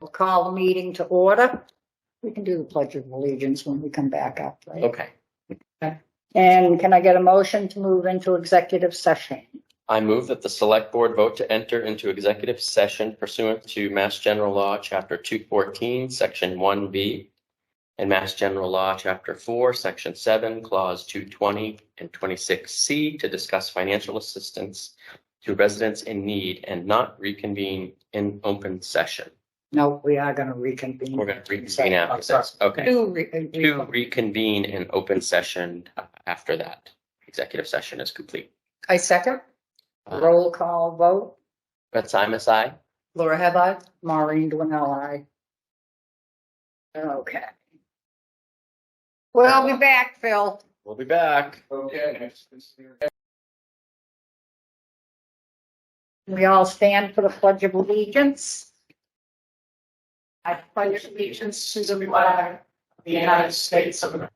We'll call the meeting to order. We can do the Pledge of Allegiance when we come back up, right? Okay. And can I get a motion to move into executive session? I move that the select board vote to enter into executive session pursuant to Mass General Law, Chapter 214, Section 1B, and Mass General Law, Chapter 4, Section 7, Clause 220 and 26C to discuss financial assistance to residents in need and not reconvene in open session. No, we are going to reconvene. We're going to reconvene after this. Okay. To reconvene in open session after that executive session is complete. I second. Roll call vote. Brett Simus, aye. Laura Headlight. Maureen Dwinell, aye. Okay. We'll be back, Phil. We'll be back. Okay. We all stand for the Pledge of Allegiance. I pledge allegiance to the flag of the United States of America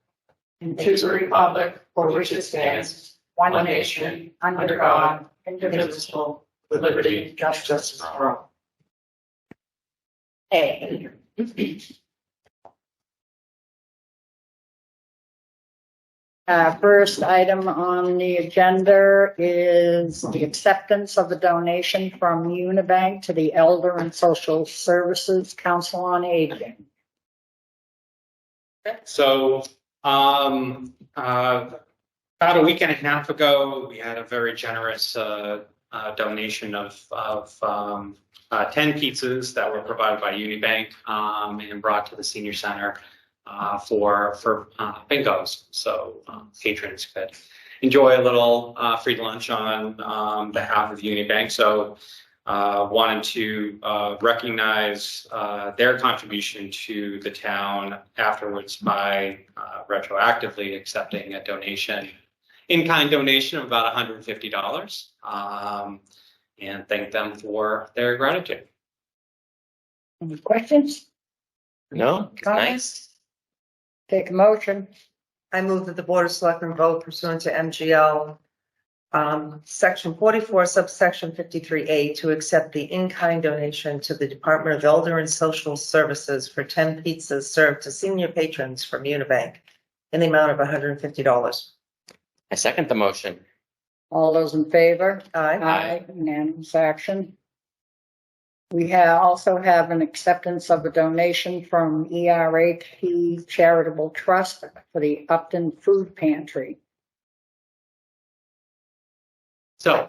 and to the republic for which it stands, one nation, under God, indivisible, with liberty and justice for all. Hey. First item on the agenda is the acceptance of the donation from Unibank to the Elder and Social Services Council on Aging. So, about a week and a half ago, we had a very generous donation of 10 pizzas that were provided by Unibank and brought to the senior center for bingos. So patrons could enjoy a little free lunch on behalf of Unibank. So wanted to recognize their contribution to the town afterwards by retroactively accepting a donation, in-kind donation of about $150, and thank them for their gratitude. Any questions? No, it's nice. Take a motion. I move that the Board of Selectmen vote pursuant to MGL Section 44, subsection 53A, to accept the in-kind donation to the Department of Elder and Social Services for 10 pizzas served to senior patrons from Unibank in the amount of $150. I second the motion. All those in favor? Aye. Unanimous action. We also have an acceptance of a donation from ERAP Charitable Trust for the Upton Food Pantry. So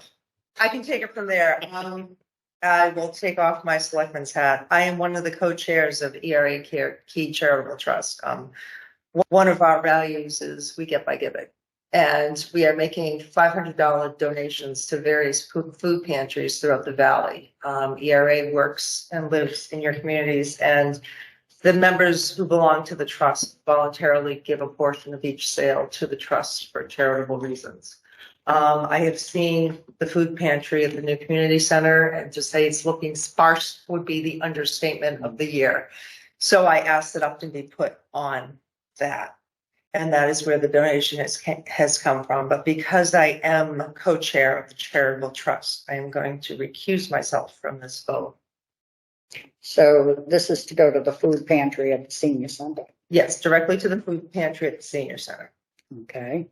I can take it from there. I will take off my selectman's hat. I am one of the co-chairs of ERA Key Charitable Trust. One of our values is we get by giving. And we are making $500 donations to various food pantries throughout the valley. ERA works and lives in your communities, and the members who belong to the trust voluntarily give a portion of each sale to the trust for charitable reasons. I have seen the food pantry at the new community center, and to say it's looking sparse would be the understatement of the year. So I asked that Upton be put on that. And that is where the donation has come from. But because I am co-chair of the charitable trust, I am going to recuse myself from this vote. So this is to go to the food pantry at the senior center. Yes, directly to the food pantry at the senior center. Okay.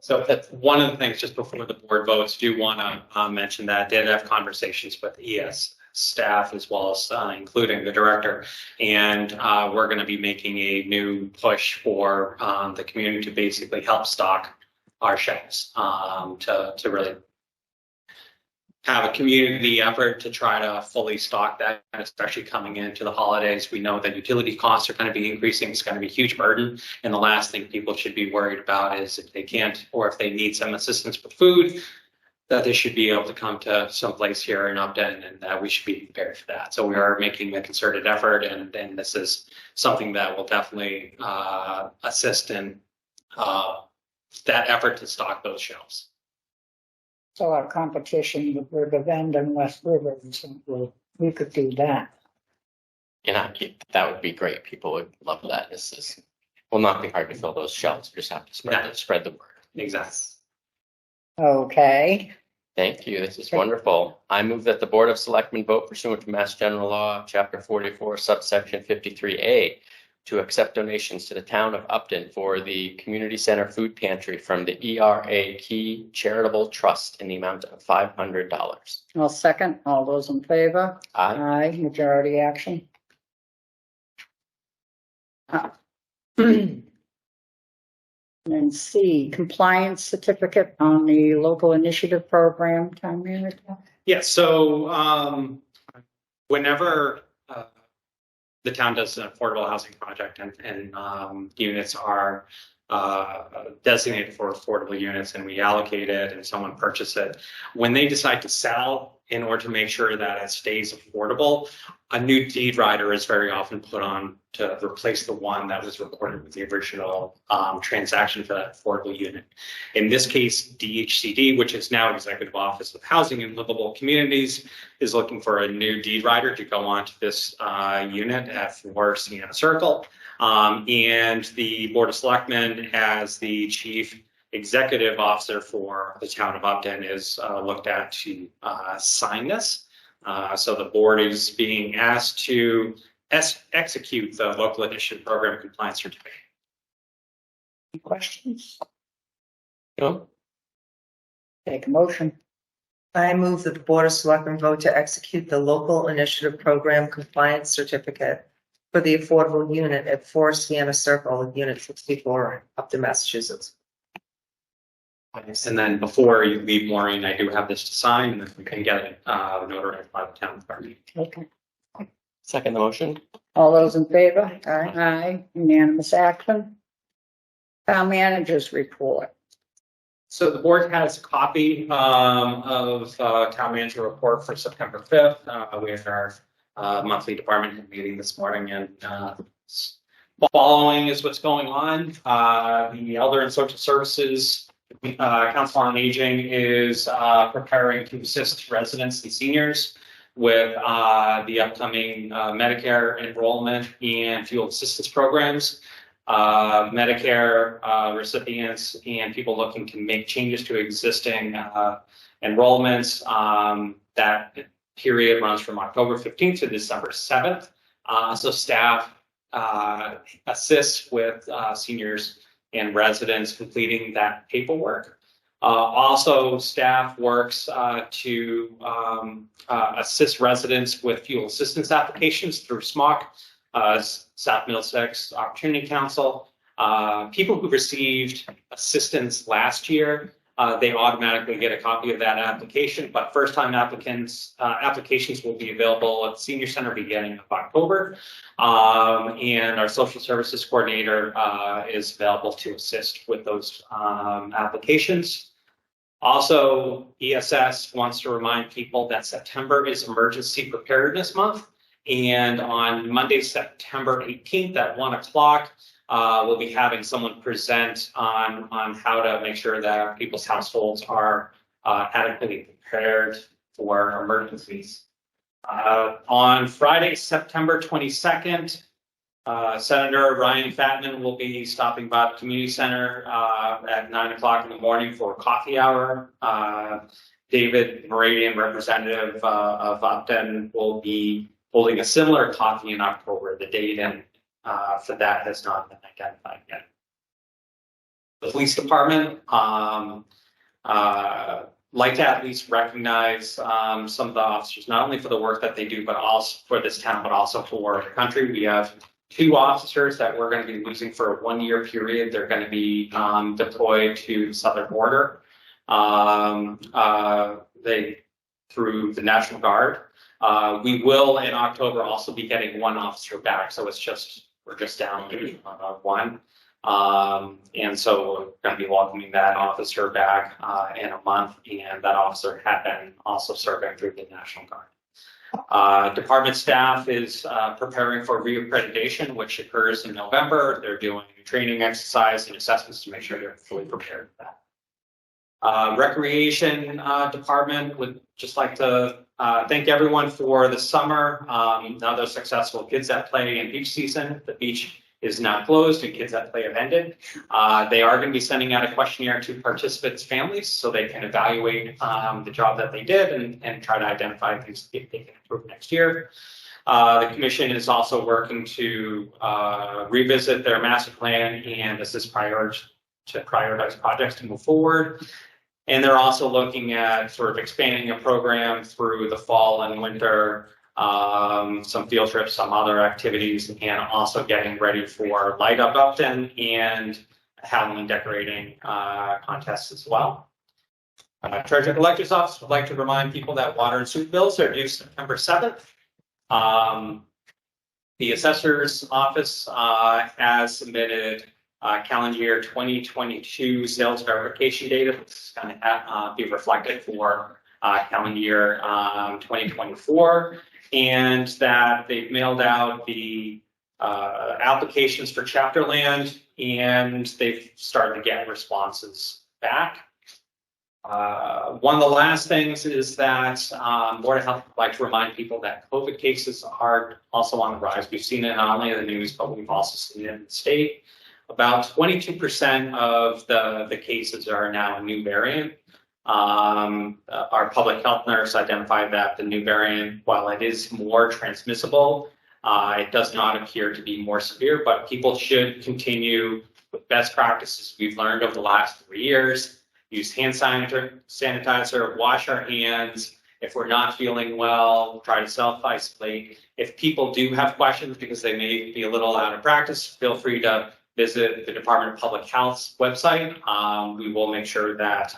So that's one of the things, just before the board votes, do want to mention that did have conversations with ES staff as well as including the director, and we're going to be making a new push for the community to basically help stock our shelves, to really have a community effort to try to fully stock that, especially coming into the holidays. We know that utility costs are going to be increasing. It's going to be a huge burden. And the last thing people should be worried about is if they can't, or if they need some assistance with food, that they should be able to come to some place here in Upton, and that we should be prepared for that. So we are making a concerted effort, and this is something that will definitely assist in that effort to stock those shelves. So our competition with Riverbend and West River, we could do that. And that would be great. People would love that. This will not be hard to fill those shelves. You just have to spread the word. Exactly. Okay. Thank you. This is Okay. wonderful. I move that the Board of Selectmen vote pursuant to Mass General Law, Chapter 44, subsection 53A, to accept donations to the town of Upton for the Community Center Food Pantry from the ERA Key Charitable Trust in the amount of $500. I'll second. All those in favor? Aye. Aye, majority action. And C, compliance certificate on the local initiative program, town manager. Yeah, so whenever the town does an affordable housing project and units are designated for affordable units and we allocate it and someone purchases it, when they decide to sell, in order to make sure that it stays affordable, a new deed rider is very often put on to replace the one that was recorded with the original transaction for that affordable unit. In this case, DHCD, which is now Executive Office of Housing and Livable Communities, is looking for a new deed rider to go onto this unit at 4 Sienna Circle. And the Board of Selectmen, as the chief executive officer for the town of Upton, is looked at to sign this. So the board is being asked to execute the local initiative program compliance certificate. Any questions? No? Take a motion. I move that the Board of Selectmen vote to execute the local initiative program compliance certificate for the affordable unit at 4 Sienna Circle, Unit 64, Upton, Massachusetts. And then before you leave, Maureen, I do have this to sign, and then we can get it notarized by the town clerk. Okay. Second the motion? All those in favor? Aye. Aye, unanimous action. Town managers report. So the board has a copy of town manager report for September 5th. We had our monthly department head meeting this morning, and following is what's going on. The Elder and Social Services Council on Aging is preparing to assist residents and seniors with the upcoming Medicare enrollment and fuel assistance programs. Medicare recipients and people looking to make changes to existing enrollments. That period runs from October 15th to December 7th. So staff assists with seniors and residents completing that paperwork. Also, staff works to assist residents with fuel assistance applications through SMOC, South Middlesex Opportunity Council. People who received assistance last year, they automatically get a copy of that application, but first-time applicants, applications will be available at the Senior Center beginning of October. And our social services coordinator is available to assist with those applications. Also, ESS wants to remind people that September is Emergency Preparedness Month. And on Monday, September 18th at 1 o'clock, we'll be having someone present on how to make sure that people's households are adequately prepared for emergencies. On Friday, September 22nd, Senator Ryan Fatman will be stopping by the community center at 9 o'clock in the morning for a coffee hour. David Meridian, representative of Upton, will be holding a similar coffee in October. The date and for that has not been identified yet. The police department like to at least recognize some of the officers, not only for the work that they do, but also for this town, but also for the country. We have 2 officers that we're going to be losing for a 1-year period. They're going to be deployed to the southern border. Through the National Guard. We will in October also be getting 1 officer back, so we're just down to 1. And so we're going to be welcoming that officer back in a month, and that officer had been also serving through the National Guard. Department staff is preparing for reaccreditation, which occurs in November. They're doing training exercise and assessments to make sure they're fully prepared for that. Recreation department would just like to thank everyone for the summer. Another successful Kids at Play and beach season. The beach is now closed and Kids at Play have ended. They are going to be sending out a questionnaire to participants' families so they can evaluate the job that they did and try to identify things they can improve next year. The commission is also working to revisit their master plan and this is to prioritize projects to move forward. And they're also looking at sort of expanding a program through the fall and winter, some field trips, some other activities, and also getting ready for Light Up Upton and Halloween decorating contests as well. Treasurer Collector's Office would like to remind people that water and sewer bills are due September 7th. The Assessor's Office has submitted calendar year 2022 sales verification data. This is going to be reflected for calendar year 2024, and that they've mailed out the applications for chapter land, and they've started to get responses back. One of the last things is that Board of Health would like to remind people that COVID cases are also on the rise. We've seen it not only in the news, but we've also seen it in the state. About 22% of the cases are now a new variant. Our public health nurse identified that the new variant, while it is more transmissible, it does not appear to be more severe, but people should continue with best practices we've learned over the last 3 years. Use hand sanitizer, wash our hands. If we're not feeling well, try to self-isolate. If people do have questions because they may be a little out of practice, feel free to visit the Department of Public Health's website. We will make sure that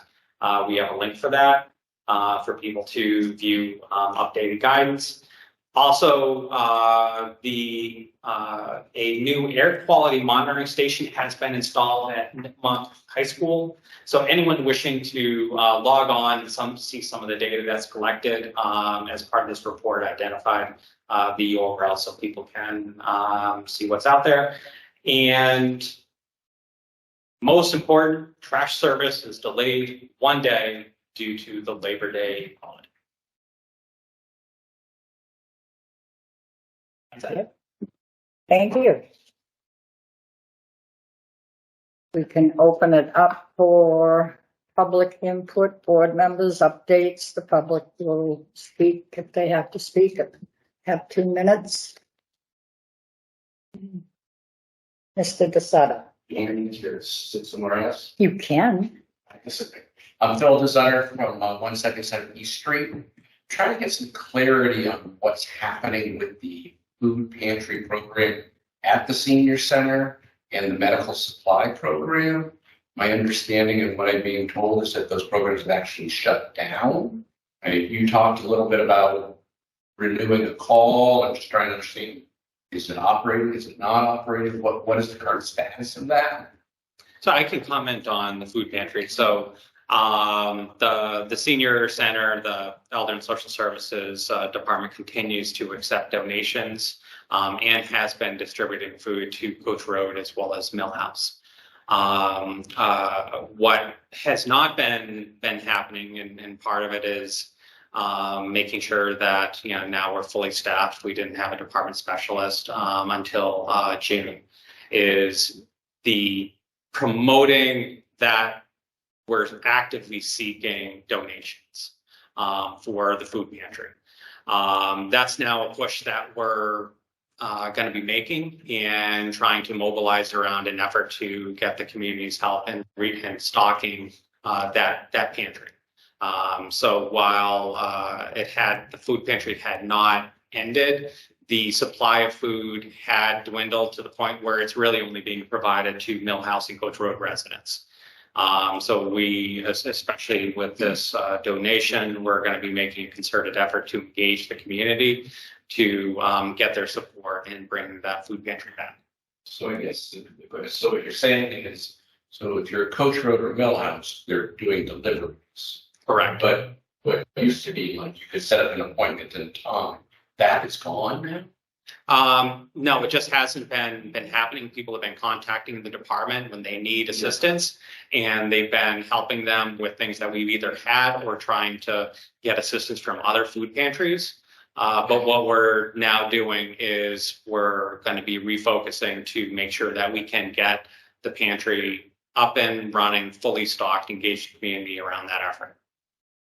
we have a link for that for people to view updated guidance. Also, a new air quality monitoring station has been installed at Nipmuc High School. So anyone wishing to log on and see some of the data that's collected as part of this report identified the URL so people can see what's out there. And most important, trash service is delayed 1 day due to the Labor Day holiday. That's it. Thank you. We can open it up for public input, board members, updates. The public will speak if they have to speak. Have 2 minutes. Mr. DeSoto. And here, sit somewhere else. You can. I'm Phil DeSutter from 177 East Street. Trying to get some clarity on what's happening with the food pantry program at the senior center and the medical supply program. My understanding and what I'm being told is that those programs have actually shut down. You talked a little bit about renewing a call. I'm just trying to understand, is it operating? Is it not operating? What is the current status of that? So I can comment on the food pantry. So the senior center, the Elder and Social Services Department continues to accept donations and has been distributing food to Coach Road as well as Millhouse. What has not been happening, and part of it is making sure that now we're fully staffed. We didn't have a department specialist until June. Is the promoting that we're actively seeking donations for the food pantry. That's now a push that we're going to be making and trying to mobilize around an effort to get the community's help and stocking that pantry. So while the food pantry had not ended, the supply of food had dwindled to the point where it's really only being provided to Millhouse and Coach Road residents. So we, especially with this donation, we're going to be making a concerted effort to engage the community to get their support and bring that food pantry back. So I guess, so what you're saying is, so if you're a Coach Road or Millhouse, they're doing deliveries. Correct. But what used to be like you could set up an appointment in time, that is gone now? No, it just hasn't been happening. People have been contacting the department when they need assistance, and they've been helping them with things that we've either had or trying to get assistance from other food pantries. But what we're now doing is we're going to be refocusing to make sure that we can get the pantry up and running, fully stocked, engage the community around that effort.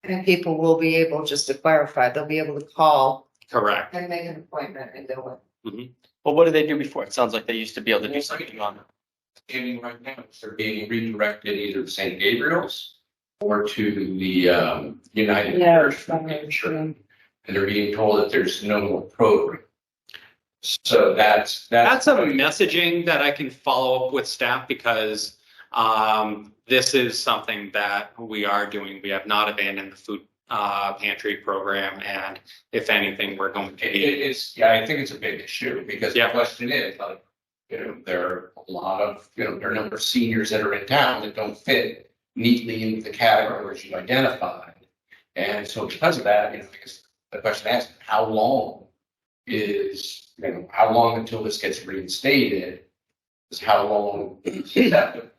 And people will be able, just to clarify, they'll be able to call Correct. and make an appointment and go in. Well, what did they do before? It sounds like they used to be able to do something on. Standing right now, they're being redirected either to St. Gabriel's or to the United Yeah, Church Foundation. And they're being told that there's no more program. So that's That's a messaging that I can follow up with staff because this is something that we are doing. We have not abandoned the food pantry program, and if anything, we're going to It be. is, yeah, I think it's a big issue because the Yeah. question is, like, there are a lot of, there are a number of seniors that are in town that don't fit neatly into the categories you identified. And so because of that, I guess the question asked, how long how long until this gets reinstated? Is how long is acceptable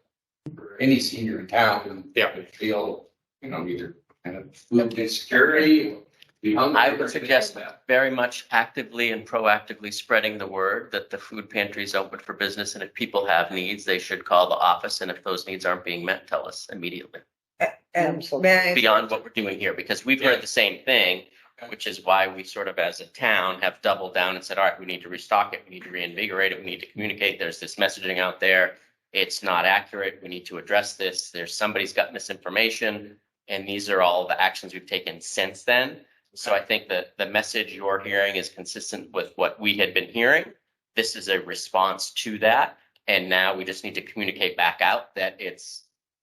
for any senior in town to feel, either kind of food insecurity or be hungry. I would suggest very much actively and proactively spreading the word that the food pantry is open for business, and if people have needs, they should call the office, and if those needs aren't being met, tell us immediately. And Absolutely. may I, Beyond what we're doing here, because we've heard the same thing, which is why we sort of as a town have doubled down and said, all right, we need to restock it, we need to reinvigorate it, we need to communicate, there's this messaging out there, it's not accurate, we need to address this, somebody's got misinformation, and these are all the actions we've taken since then. So I think that the message you're hearing is consistent with what we had been hearing. This is a response to that, and now we just need to communicate back out that I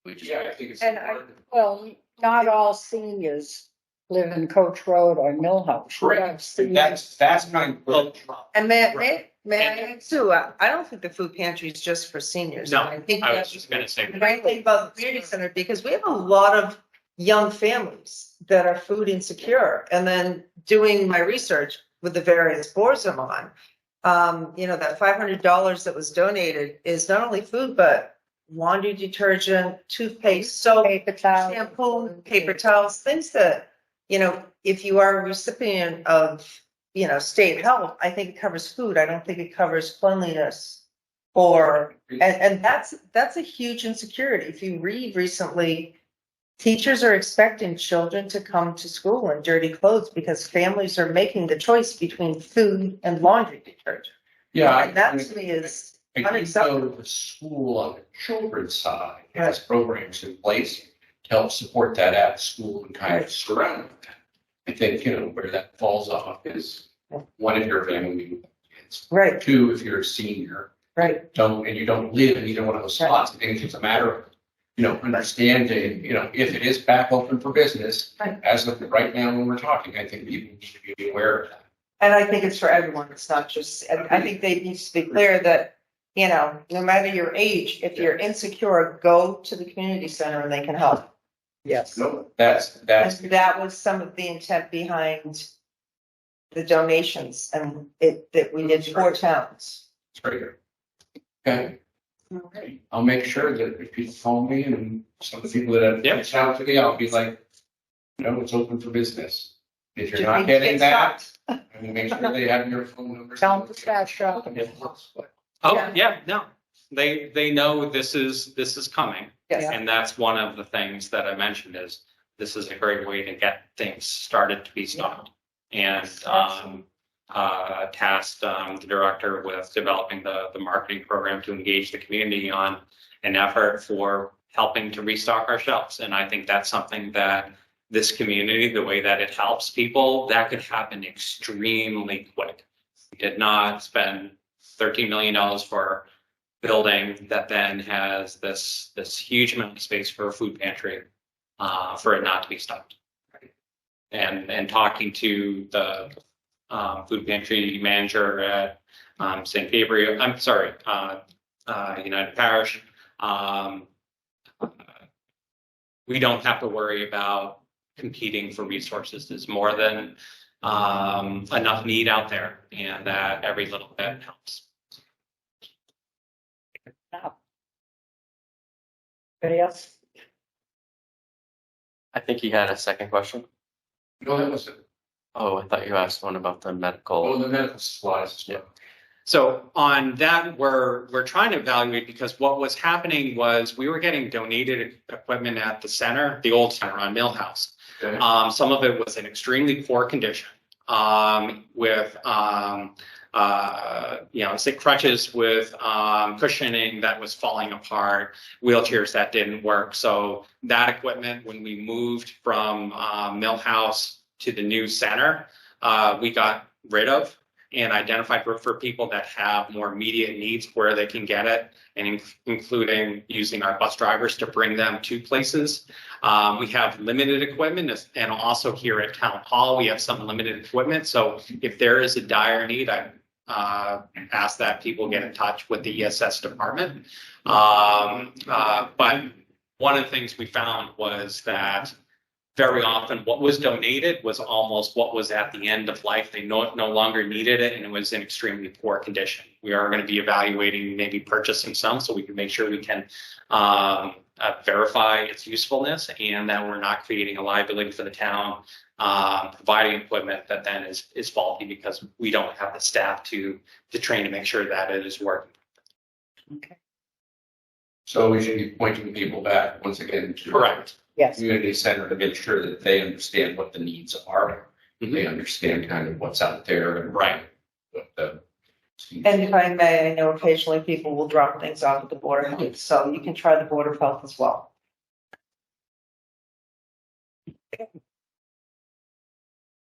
think it's And important. well, not all seniors live in Coach Road or Millhouse. We have seniors- That's kind of. and may I add too, I don't think the food pantry is just for seniors. No, I think I was that's just going to say. the right thing about the community center, because we have a lot of young families that are food insecure. And then doing my research with the various boards I'm on, that $500 that was donated is not only food, but laundry detergent, toothpaste, soap, Paper towel. shampoo, paper towels, things that, if you are a recipient of, state help, I think it covers food. I don't think it covers cleanliness. And that's a huge insecurity. If you read recently, teachers are expecting children to come to school in dirty clothes because families are making the choice between food and laundry detergent. Yeah. And that to me is I think unacceptable. the school on the children's side has programs in place to help support that at school and kind of surround that. I think, where that falls off is one, if you're a family with kids. Right, Two, if you're a senior, right. you don't live in either one of those spots. I think it's a matter of, understanding, if it is back open for business, Right. as of right now when we're talking, I think people need to be aware of that. And I think it's for everyone. It's not just, I think they need to be clear that, no matter your age, if you're insecure, go to the community center and they can help. Yes. No, that's, And that was some of the intent behind the donations and that we did 4 towns. it's right here. Okay. Okay. I'll make sure that if people phone me and some of the people that have Yep. reached out to me, I'll be like, it's open for business. If you're Just not need to getting get that, stopped. I will make sure they have your phone number. Tell them to start shopping. Oh, yeah, no, they know this is coming. Yes. And that's one of the things that I mentioned is this is a great way to get things started to be stopped. And tasked the director with developing the marketing program to engage the community on an effort for helping to restock our shelves. And I think that's something that this community, the way that it helps people, that could happen extremely quick. We did not spend $13 million for building that then has this huge amount of space for a food pantry for it not to be stopped. And talking to the food pantry manager at St. Gabriel, I'm sorry, United Parish, we don't have to worry about competing for resources. There's more than enough need out there, and that every little bit helps. Anybody else? I think he had a second question. No, that was it. Oh, I thought you asked one about the Oh, medical. the medical supplies. Yeah. So on that, we're trying to evaluate because what was happening was we were getting donated equipment at the center, the old center on Millhouse. Okay. Some of it was in extremely poor condition, with say crutches with cushioning that was falling apart, wheelchairs that didn't work. So that equipment, when we moved from Millhouse to the new center, we got rid of and identified for people that have more immediate needs where they can get it, and including using our bus drivers to bring them to places. We have limited equipment, and also here at Town Hall, we have some limited equipment. So if there is a dire need, I ask that people get in touch with the ESS department. But one of the things we found was that very often what was donated was almost what was at the end of life. They no longer needed it, and it was in extremely poor condition. We are going to be evaluating maybe purchasing some so we can make sure we can verify its usefulness and that we're not creating a liability for the town, providing equipment that then is faulty because we don't have the staff to train to make sure that it is working. Okay. So we should be pointing people back once again to. Correct. Yes. Community center to make sure that they understand what the needs are. They understand kind of what's out there and Right. what the. And if I may, I know occasionally people will drop things off at the Board of Health, so you can try the Board of Health as well.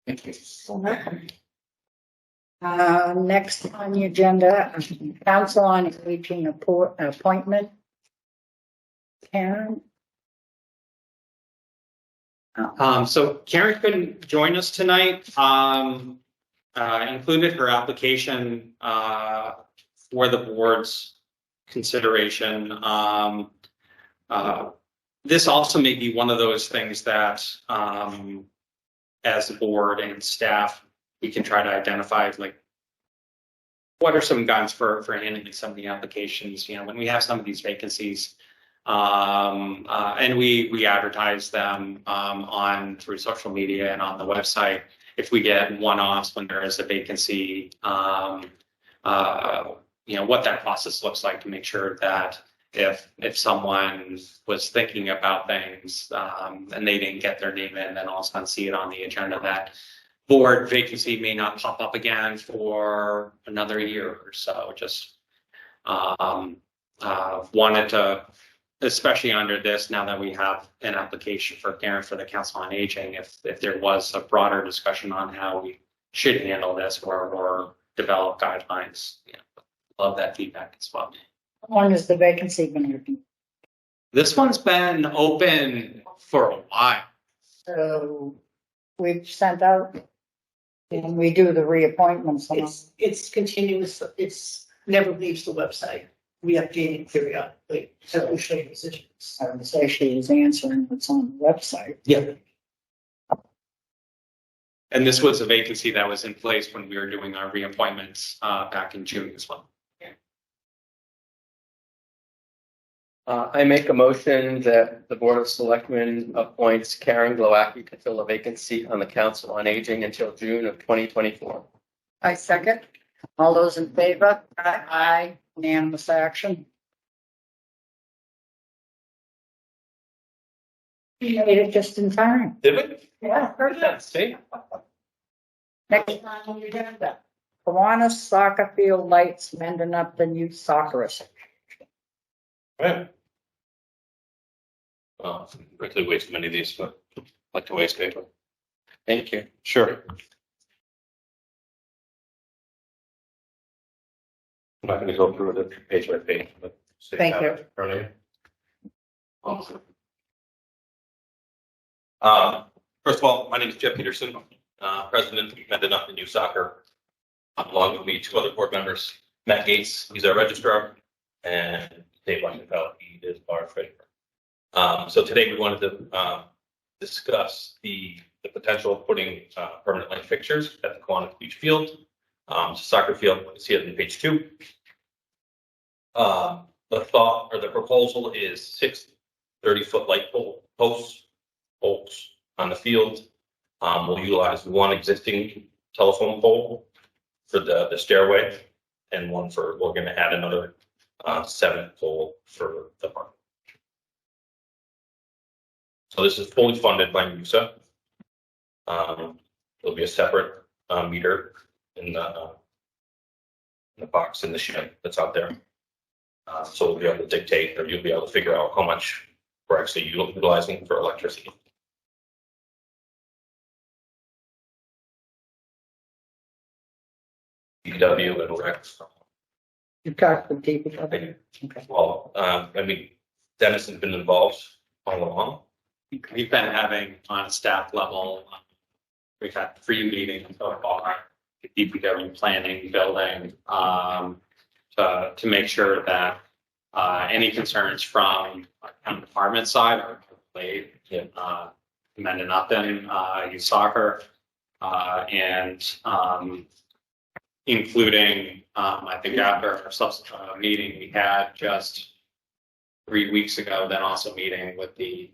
Thank you. Next on the agenda, Council on Aging appointment. Karen? So Karen couldn't join us tonight. Included her application for the board's consideration. This also may be one of those things that, as the board and staff, we can try to identify, like, what are some guides for handling some of the applications, when we have some of these vacancies. And we advertise them through social media and on the website. If we get one-offs when there is a vacancy, what that process looks like to make sure that if someone was thinking about things and they didn't get their name in, then all of a sudden see it on the agenda, that board vacancy may not pop up again for another year or so. Just wanted to, especially under this, now that we have an application for Karen for the Council on Aging, if there was a broader discussion on how we should handle this or develop guidelines, love that feedback as well. How long has the vacancy been open? This one's been open for a while. So we've sent out and we do the reappointments. It's continuous, it's never leaves the website. We update it periodically, so we show positions. I would say she is answering what's on the website. Yeah. And this was a vacancy that was in place when we were doing our reappointments back in June as well. I make a motion that the Board of Selectmen appoints Karen Glowacki to fill a vacancy on the Council on Aging until June of 2024. I second. All those in favor? Aye. Unanimous action. You made it just in time. Did we? Yeah, perfect. See? Next on the agenda. Kiwanis soccer field lights mending up the new soccer association. Right. Well, I could waste many of these, but I like to waste paper. Thank you. Sure. I'm not gonna go through it page by page, but. Thank you. Awesome. First of all, my name is Jeff Peterson, president of Mending Up the New Soccer. Along with me, two other board members, Matt Gates, he's our registrar, and Dave Washington, he is our treasurer. So today we wanted to discuss the potential of putting permanent light fixtures at the Kiwanis Beach Field. Soccer field, you can see it on page 2. The thought or the proposal is 6 30-foot light posts on the field. We'll utilize one existing telephone pole for the stairway and we're gonna add another 7 pole for the park. So this is fully funded by MUSA. There'll be a separate meter in the box in the shed that's out there. So we'll be able to dictate, or you'll be able to figure out how much we're actually utilizing for electricity. DPW and Rex. You talked with DPW. Okay. Well, I mean, Dennis has been involved all along. We've been having on a staff level, we've had 3 meetings so far, DPW planning, building, to make sure that any concerns from town department side are relayed. Yeah. Mendon Upton, youth soccer, and including, I think after our subsequent meeting we had just 3 weeks ago, then also meeting with the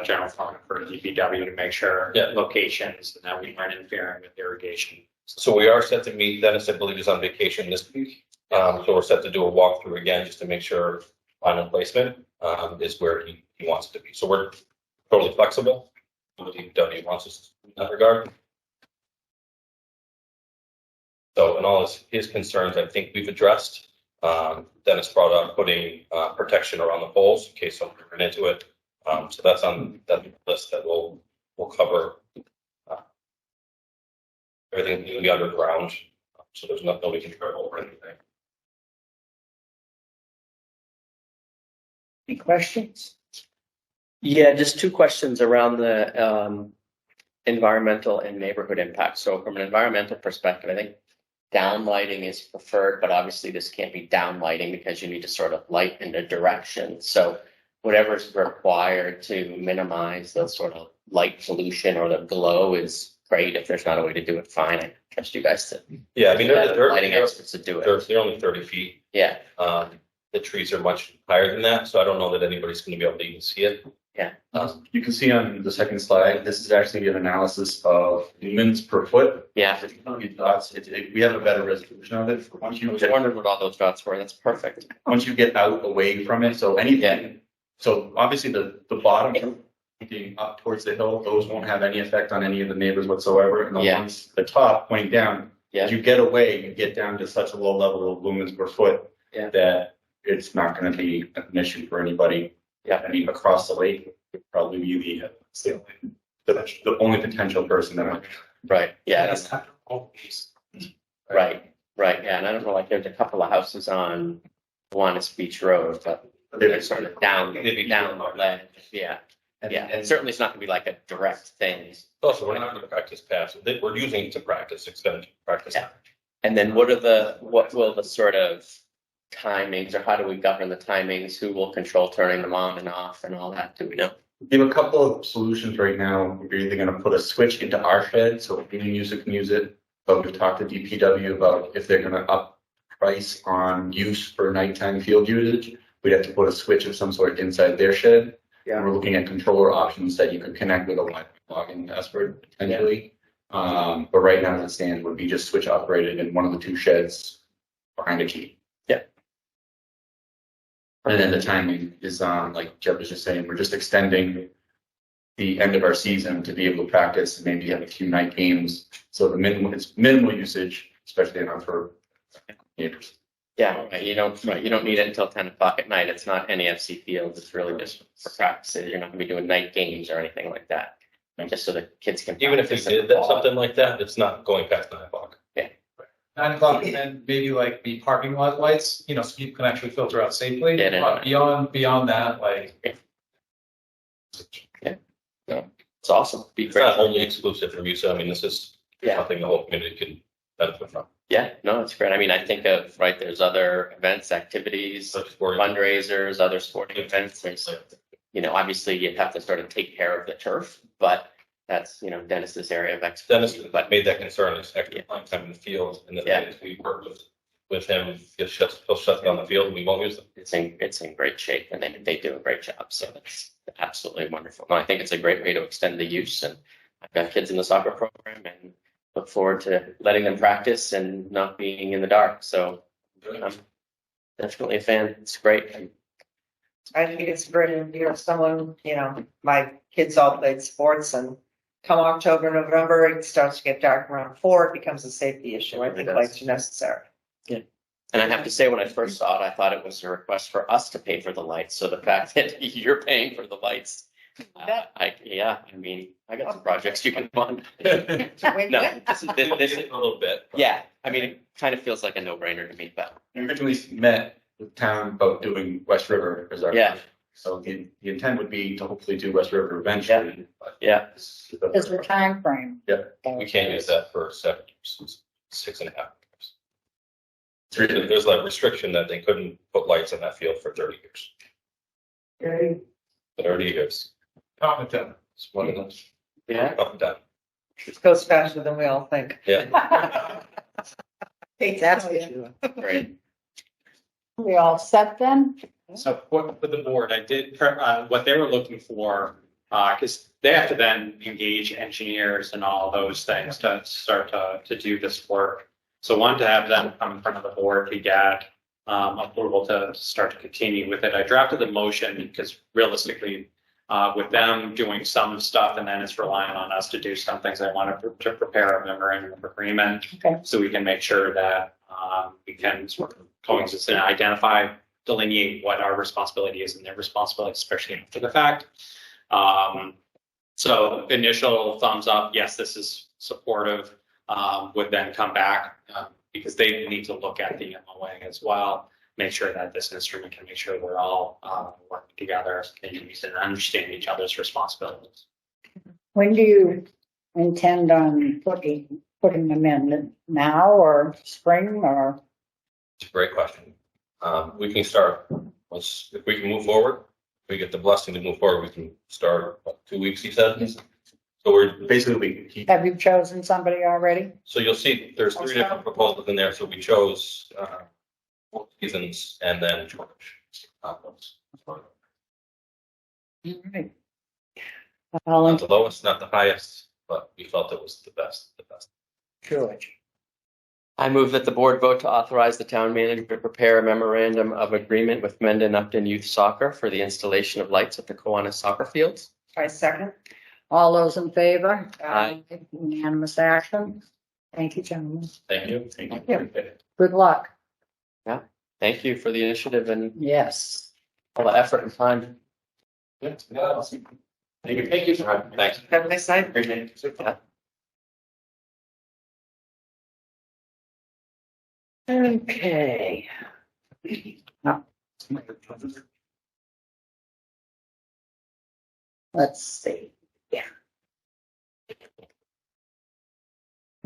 general fund for DPW to make sure Yeah. locations and that we weren't interfering with irrigation. So we are set to meet. Dennis, I believe, is on vacation this week. So we're set to do a walkthrough again, just to make sure final placement is where he wants it to be. So we're totally flexible. What DPW wants us in that regard. So, and all his concerns, I think we've addressed. Dennis brought up putting protection around the poles in case someone ran into it. So that's on that list that we'll cover. Everything will be underground, so there's nobody can trip over anything. Any questions? Yeah, just 2 questions around the environmental and neighborhood impact. So from an environmental perspective, I think downlighting is preferred, but obviously this can't be downlighting because you need to sort of light in a direction. So whatever's required to minimize the sort of light pollution or the glow is great. If there's not a way to do it, fine. I trust you guys to. Yeah, I mean, they're lighting experts to do it. they're only 30 feet. Yeah, The trees are much higher than that, so I don't know that anybody's going to be able to even see it. yeah. You can see on the second slide, this is actually an analysis of lumens per foot. Yeah, If you don't get dots, we have a better resolution of it. I was wondering what all those dots were. That's perfect. Once you get out away from it, so anything, so obviously the bottom pointing up towards the hill, those won't have any effect on any of the neighbors whatsoever. And the Yeah. ones, the top pointing down, Yeah. as you get away, you get down to such a low level of lumens per foot Yeah. that it's not going to be an issue for anybody. Yeah. I mean, across the lake would probably be the only potential person that. Right, yeah, That's not always. right, yeah. And I don't know, like there's a couple of houses on Kiwanis Beach Road, but they're sort of down the ledge. Yeah, yeah. And certainly it's not gonna be like a direct thing. Also, we're not going to practice pass. We're using it to practice, extended practice. Yeah. And then what will the sort of timings, or how do we govern the timings? Who will control turning them on and off and all that? Do we know? We have a couple of solutions right now. We're either going to put a switch into our shed so any user can use it, but we've talked to DPW about if they're going to up price on use for nighttime field usage, we'd have to put a switch of some sort inside their shed. Yeah. And we're looking at controller options that you could connect with a Wi-Fi login password potentially. But right now, as it stands, would be just switch operated in one of the 2 sheds behind a key. Yeah. And then the timing is like Jeff was just saying, we're just extending the end of our season to be able to practice and maybe have a few night games. So it's minimal usage, especially for neighbors. Yeah, right. You don't need it until 10 o'clock at night. It's not NFC fields. It's really just for practices. You're not gonna be doing night games or anything like that. And just so the kids can. Even if we practice in did the that, fall. something like that, it's not going past 9 o'clock. 9 o'clock and then maybe like the parking lot lights, so people can actually filter out safely. Get in. But beyond that, like. It's awesome. Be It's great. not only exclusive from you, so I mean, this is Yeah. something the whole community can benefit from. Yeah, no, it's great. I mean, I think of, right, there's other events, activities, So it's for- fundraisers, other sporting events. There's, obviously you have to sort of take care of the turf, but that's, Dennis's area of expertise. Dennis But made that concern, is extra time in the field, and the thing is, we work with him, he'll shut down the field, and we won't use them. it's in great shape and they do a great job. So that's absolutely wonderful. No, I think it's a great way to extend the use and I've got kids in the soccer program and look forward to letting them practice and not being in the dark. So I'm definitely a fan. It's great. I think it's brilliant. Someone, my kids all played sports, and come October, November, it starts to get dark around 4. It becomes a safety issue. I think lights are necessary. And I have to say, when I first saw it, I thought it was a request for us to pay for the lights. So the fact that you're paying for the lights, I got some projects you can fund. No, this is A little bit. yeah. I mean, it kind of feels like a no-brainer to me, but We originally met with town about doing West River as our. Yeah. So the intent would be to hopefully do West River eventually. But yeah. this Is the time frame? We can't use that for 7 years, 6.5 years. There's a restriction that they couldn't put lights on that field for 30 years. 30 years. It's one of those. Yeah. Up and down. It goes faster than we all think. Yeah. Hey, that's what you. Great. We all set then? So for the board, I did, what they were looking for, because they have to then engage engineers and all those things to start to do this work. So wanted to have them come in front of the board to get approval to start to continue with it. I drafted the motion because realistically, with them doing some stuff and then it's relying on us to do some things, I wanted to prepare a memorandum of agreement. Okay. So we can make sure that we can sort of coexist and identify, delineate what our responsibility is and their responsibility, especially after the fact. So initial thumbs up, yes, this is supportive, would then come back because they need to look at the MOA as well, make sure that this instrument can make sure we're all working together and understand each other's responsibilities. When do you intend on putting them in? Now or spring or? It's a great question. We can start once, if we can move forward, if we get the blessing to move forward, we can start, 2 weeks, he said? So we're Basically, Have you chosen somebody already? So you'll see, there's 3 different proposals in there, so we chose, 4 Seasons and then George. All right. I'll Not the lowest, not the highest, but we felt it was the best. George. I move that the board vote to authorize the town manager to prepare a memorandum of agreement with Mendon Upton Youth Soccer for the installation of lights at the Kiwanis soccer fields. I second. All those in favor? Aye. Unanimous action. Thank you, gentlemen. Thank you. Thank you. Good luck. Thank you for the initiative and Yes. all the effort and time. Thank you. Thanks. Have a nice night. Yeah. Okay. Now, let's see. Yeah.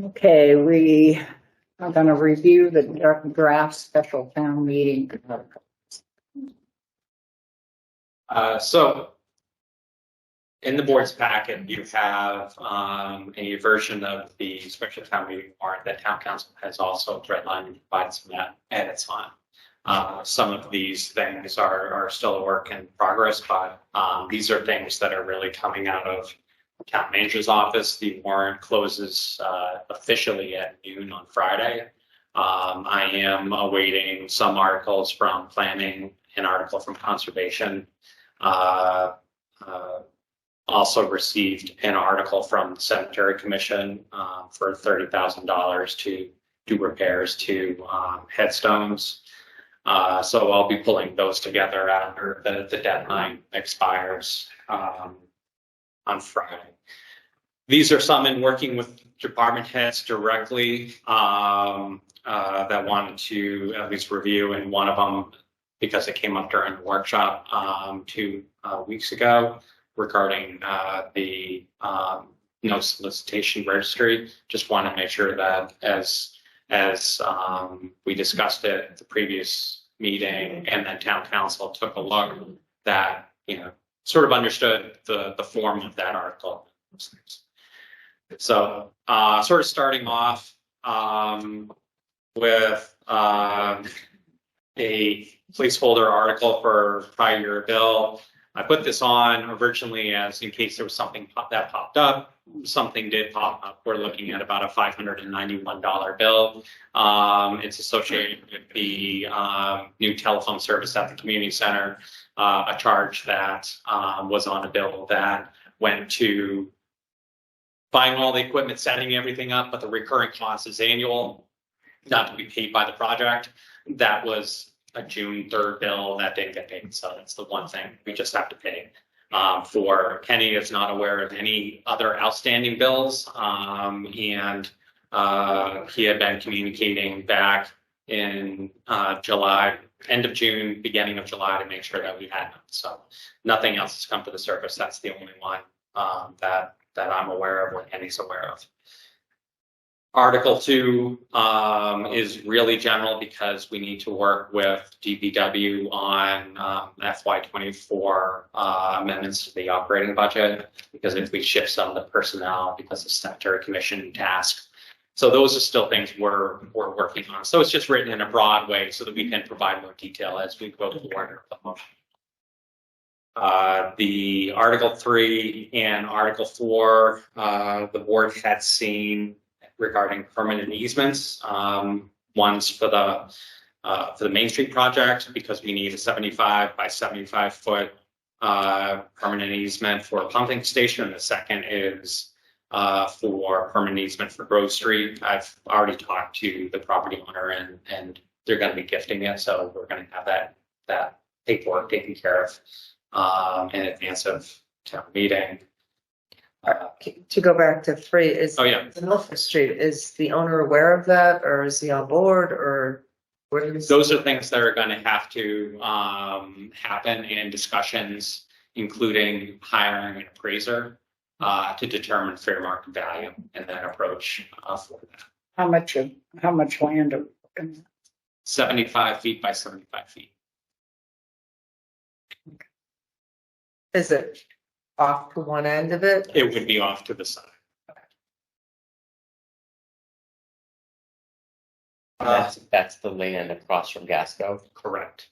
Okay, we are going to review the draft special town meeting. So in the board's packet, you have a version of the special town meeting warrant that town council has also redlined and provided some edits on. Some of these things are still a work in progress, but these are things that are really coming out of the town manager's office. The warrant closes officially at noon on Friday. I am awaiting some articles from planning, an article from conservation. Also received an article from the Cemetery Commission for $30,000 to do repairs to headstones. So I'll be pulling those together after the deadline expires on Friday. These are some in working with department heads directly that wanted to at least review, and one of them, because it came up during the workshop 2 weeks ago, regarding the no solicitation registry. Just want to make sure that as we discussed it at the previous meeting, and then town council took a look, that sort of understood the form of that article. So sort of starting off with a placeholder article for prior year bill. I put this on originally as in case there was something that popped up. something did pop up. We're looking at about a $591 bill. It's associated with the new telephone service at the community center, a charge that was on a bill that went to buying all the equipment, setting everything up, but the recurring cost is annual, not to be paid by the project. That was a June 3rd bill that didn't get paid. So that's the one thing we just have to pay. For Kenny is not aware of any other outstanding bills. He had been communicating back in July, end of June, beginning of July to make sure that we had them. So nothing else has come to the surface. That's the only one that I'm aware of, or Kenny's aware of. Article 2 is really general because we need to work with DPW on FY24 amendments to the operating budget, because if we shift some of the personnel because of statutory commission tasks. So those are still things we're working on. So it's just written in a broad way so that we can provide more detail as we go forward. The Article 3 and Article 4, the board had seen regarding permanent easements. One's for the Main Street project, because we need a 75 by 75 foot permanent easement for a pumping station. And the second is for permanent easement for Grove Street. I've already talked to the property owner and they're going to be gifting it. So we're going to have that paperwork taken care of in advance of town meeting. To go back to 3, is Oh, yeah. the Milford Street, is the owner aware of that, or is he on board, or where is Those are things that are going to have to happen in discussions, including hiring an appraiser to determine fair market value and then approach for that. How much land are we looking at? 75 feet by 75 feet. Is it off to one end of it? It would be off to the side. That's the land across from Gasco. Correct.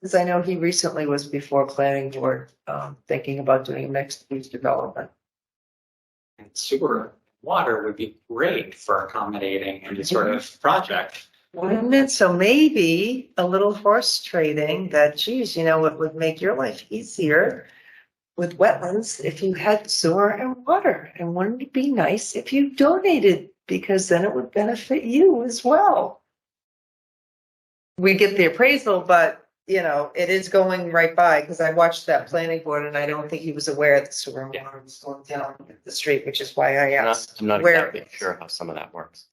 Because I know he recently was before planning board, thinking about doing mixed use development. And sewer water would be great for accommodating any sort of project. Wouldn't it? So maybe a little horse trading that, geez, it would make your life easier with wetlands if you had sewer and water. And wouldn't it be nice if you donated, because then it would benefit you as well? We get the appraisal, but it is going right by, because I watched that planning board and I don't think he was aware that sewer and water was going down the street, which is why I asked. I'm not where exactly sure how some of that works.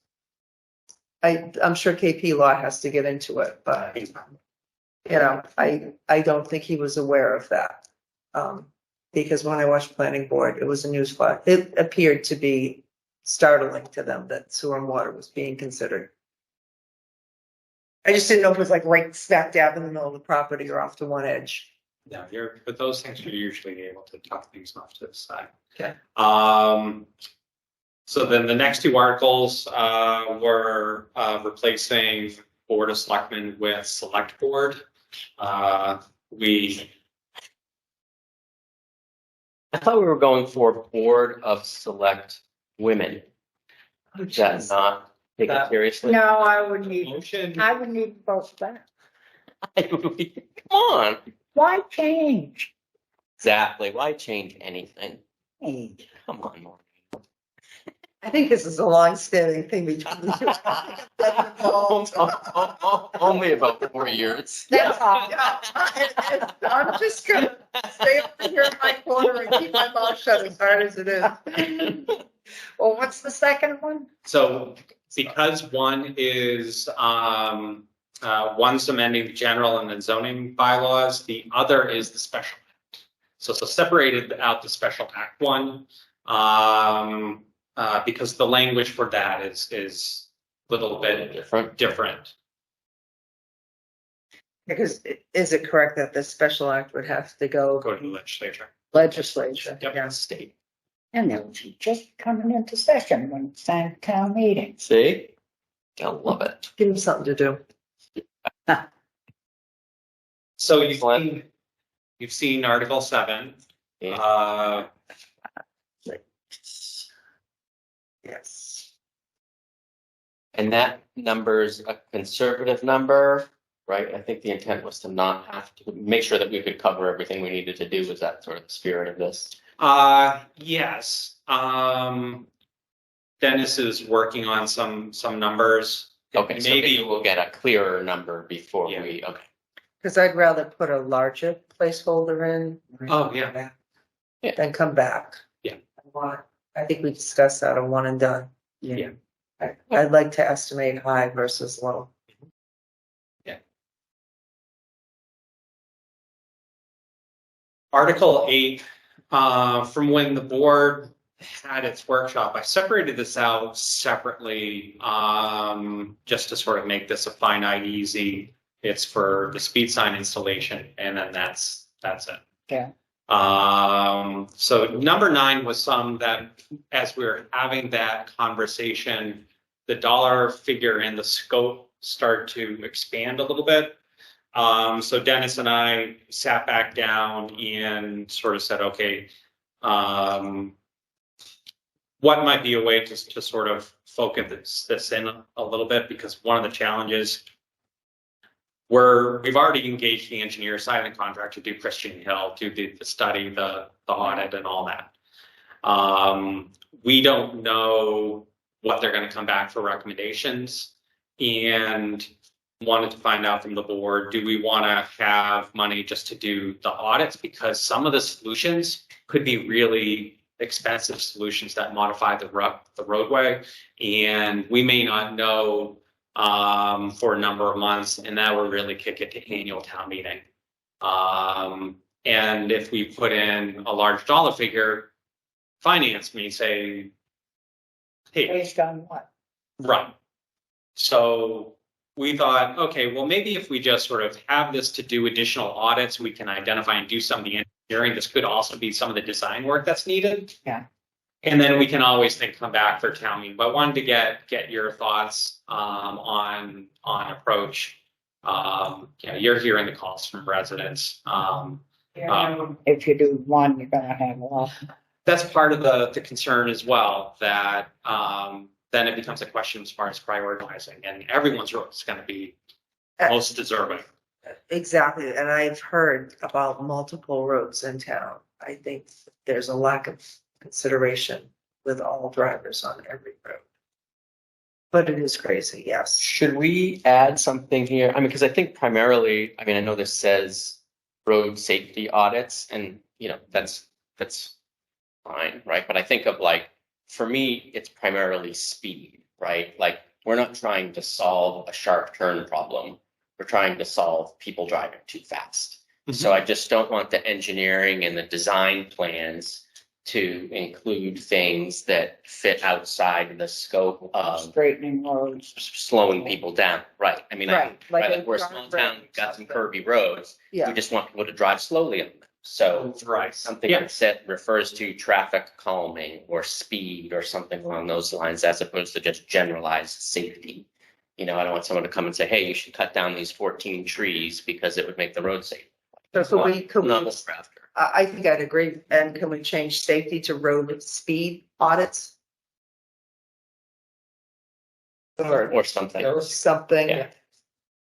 I'm sure KP Law has to get into it, but I don't think he was aware of that. Because when I watched planning board, it was a news flash. It appeared to be startling to them that sewer and water was being considered. I just didn't know if it was like right smack dab in the middle of the property or off to one edge. Yeah, but those things you're usually able to tuck things off to the side. Okay. So then the next 2 articles were replacing Board of Selectmen with Select Board. I thought we were going for Board of Select Women. Is that not taken seriously? No, I would need Motion. both that. Come on. Why change? Exactly. Why change anything? Hey, Come on, Maureen. I think this is a long-standing thing between you. Only about 4 years. That's all. I'm just gonna stay over here in my corner and keep my mouth shut as hard as it is. Well, what's the second one? So because one is one's amending the general and the zoning bylaws, the other is the special act. So separated out the special act one. Because the language for that is a little bit different. Because is it correct that the special act would have to go Go to the legislature. Legislature. Yep. Yeah. State. And they'll be just coming into session when it's time town meeting. See? I love it. Give them something to do. So you've seen Article 7. Yeah. Yes. And that number's a conservative number, right? I think the intent was to not have to, make sure that we could cover everything we needed to do. Was that sort of the spirit of this? Yes. Dennis is working on some numbers. Okay, so maybe we'll get a clearer number before Yeah. we, okay. Because I'd rather put a larger placeholder in. Oh, yeah. Yeah. Than come back. Yeah. I think we discussed that a one and done. Yeah. I'd like to estimate high versus low. Article 8, from when the board had its workshop, I separated this out separately, just to sort of make this a finite, easy. It's for the speed sign installation, and then that's it. Yeah. So number 9 was some that, as we were having that conversation, the dollar figure and the scope start to expand a little bit. So Dennis and I sat back down and sort of said, okay, what might be a way to sort of focus this in a little bit? Because one of the challenges, we've already engaged the engineer side of the contract to do Christian Hill, to do the study, the audit and all that. We don't know what they're going to come back for recommendations, and wanted to find out from the board, do we want to have money just to do the audits? Because some of the solutions could be really expensive solutions that modify the roadway, and we may not know for a number of months, and that would really kick it to annual town meeting. And if we put in a large dollar figure, finance may say, hey, Based on what? right. So we thought, okay, well, maybe if we just sort of have this to do additional audits, we can identify and do some of the engineering. This could also be some of the design work that's needed. Yeah. And then we can always come back for town meeting. But wanted to get your thoughts on approach. You're hearing the calls from residents. If you do one, you're gonna have a lot. That's part of the concern as well, that then it becomes a question as far as prioritizing, and everyone's road is going to be most deserving. Exactly, and I've heard about multiple roads in town. I think there's a lack of consideration with all drivers on every road. But it is crazy, yes. Should we add something here? I mean, because I think primarily, I mean, I know this says road safety audits, and that's fine, right? But I think of, like, for me, it's primarily speed, right? Like, we're not trying to solve a sharp turn problem. We're trying to solve people driving too fast. Mm-hmm. So I just don't want the engineering and the design plans to include things that fit outside the scope of Straightening roads. slowing people down, right? I mean, Right, like a we're a small guardrail town, we've got some something. curvy roads. We Yeah, just want people to drive slowly on them. So Right. something Yeah. like that refers to traffic calming or speed or something along those lines, as opposed to just generalized safety. I don't want someone to come and say, hey, you should cut down these 14 trees because it would make the road safe. so could we, Not what we're after. I think I'd agree, and can we change safety to road speed audits? Or something. Or something, Yeah.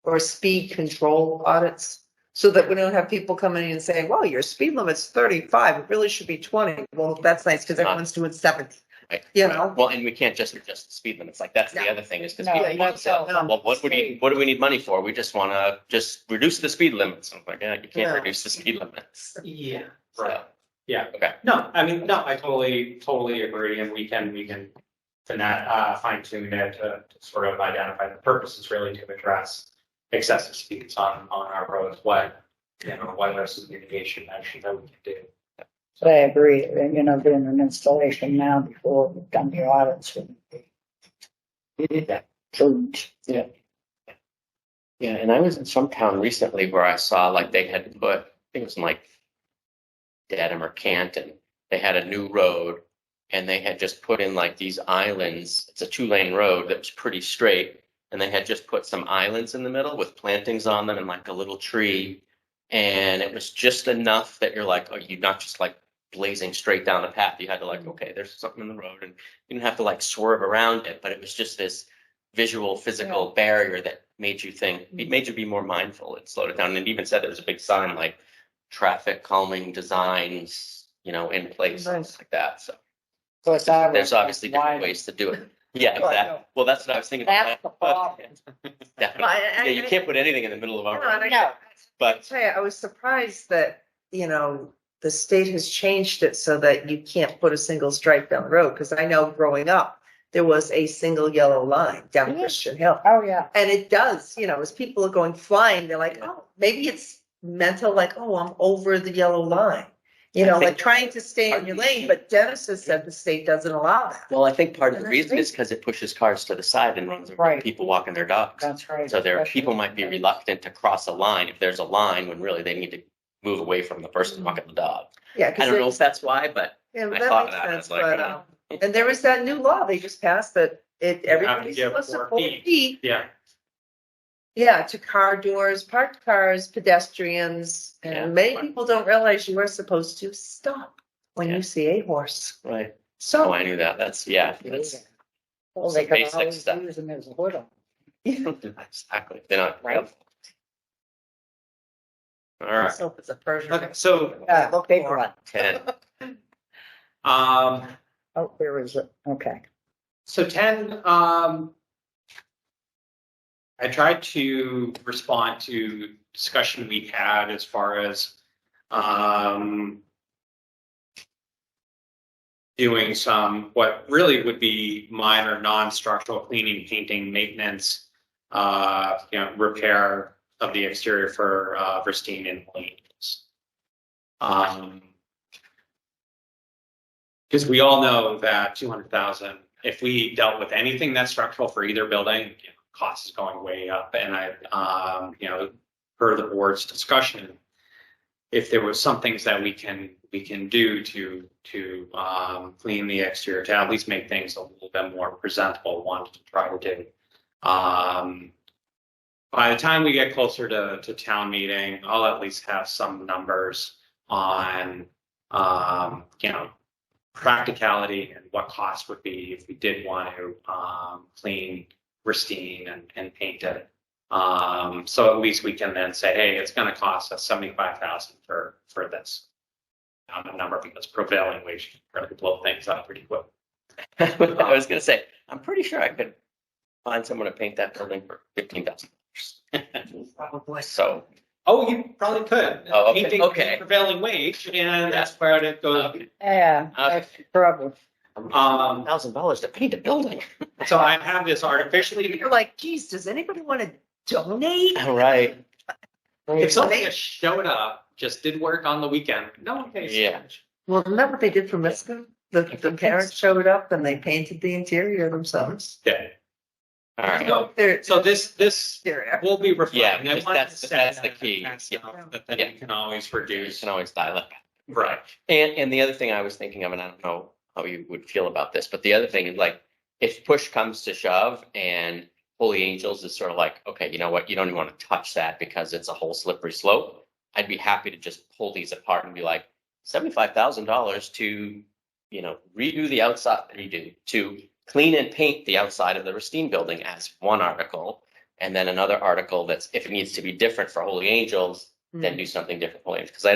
or speed control audits, so that we don't have people coming in and saying, well, your speed limit's 35, it really should be 20. Well, that's nice, because everyone's doing 70. Right. You know? Well, and we can't just adjust the speed limits. Like, that's the No. other thing, is because No, people want to say, that's all. well, what do we need money for? We just want to just reduce the speed limits. I'm like, yeah, you can't No. reduce the speed limits. Yeah. So, Right. Yeah. okay. No, I mean, no, I totally agree, and we can fine tune it to sort of identify the purposes really to address excessive speeds on our roads. What there's some mitigation measures that we can do. So I agree, doing an installation now before we've done the audits. Yeah. Prudent. Yeah, and I was in some town recently where I saw, like, they had put, I think it was in, like, Dedham or Canton, they had a new road, and they had just put in, like, these islands. It's a 2-lane road that was pretty straight, and they had just put some islands in the middle with plantings on them and, like, a little tree. And it was just enough that you're like, oh, you're not just, like, blazing straight down the path. You had to like, okay, there's something in the road, and you didn't have to like swerve around it, but it was just this visual, physical barrier that made you think, it made you be more mindful. It slowed it down. And it even said there was a big sign like traffic calming designs, in place, things like that. So So it's there's obviously different ways to do it. Yeah, Well, exactly. Well, that's what I was thinking. That's the problem. Definitely. Yeah, you can't put anything in the middle of our road, No. but tell you, I was surprised that, the state has changed it so that you can't put a single stripe down the road, because I know growing up, there was a single yellow line down Yeah. Christian Hill. Oh, yeah. And it does, as people are going flying, they're like, oh, maybe it's mental, like, oh, I'm over the yellow line. I think- Like trying to stay in your lane, but Dennis has said the state doesn't allow that. well, I think part of the And that's reason is because it pushes cars to the side and runs over Right. people walking their dogs. That's right. So Especially- people might be reluctant to cross a line if there's a line when really they need to move away from the person walking the dog. Yeah, I don't know if that's why, but Yeah, I that thought makes of that, sense, it's like, but, and there was that new law they just passed that everybody's Yeah, supposed to 4 4 feet. feet. Yeah. Yeah, to car doors, parked cars, pedestrians, Yeah. and many people don't realize you are supposed to stop when Yeah. you see a horse. right. Oh, So, I knew that. That's that's Well, some they could basic always stuff. use them as a hood on. exactly. They're not Right. All right. so if it's a Persian. Okay, so, Yeah, okay, one. 10. um, Oh, where is it? Okay. so 10, I tried to respond to discussion we had as far as, doing some, what really would be minor, non-structural cleaning, painting, maintenance, repair of the exterior for, Racine and Williams. Because we all know that 200,000, if we dealt with anything that's structural for either building, cost is going way up. And I, per the board's discussion, if there was some things that we can do to clean the exterior to at least make things a little bit more presentable, wanted to try to do. By the time we get closer to town meeting, I'll at least have some numbers on, practicality and what cost would be if we did want to clean Racine and paint it. So at least we can then say, hey, it's going to cost us 75,000 for this number, because prevailing wage can really blow things up pretty quick. I was going to say, I'm pretty sure I could find someone to paint that building for $15,000. Probably. So, Oh, you probably could. Oh, okay, Painting okay. prevailing wage, and that's where it goes. Yeah, that's the trouble. $1,000 to paint a building. So I have this artificially. You're like, geez, does anybody want to donate? All right. If somebody just showed up, just did work on the weekend, no one pays. Yeah. Well, isn't that what they did for Miska? The parents showed up and they painted the interior themselves. Yeah. All right. So- They're So this exterior. will be reflecting. Yeah, I wanted that's- to say that's the that, key. that's Yeah. stuff That then Yeah. you can always You reduce. can always dial it. Right. And the other thing I was thinking of, and I don't know how you would feel about this, but the other thing is like, if push comes to shove and Holy Angels is sort of like, okay, you know what, you don't even want to touch that because it's a whole slippery slope. I'd be happy to just pull these apart and be like, $75,000 to, redo the outside, to clean and paint the outside of the Racine building as one article. And then another article that's, if it needs to be different for Holy Angels, then do something different for Holy Angels. Because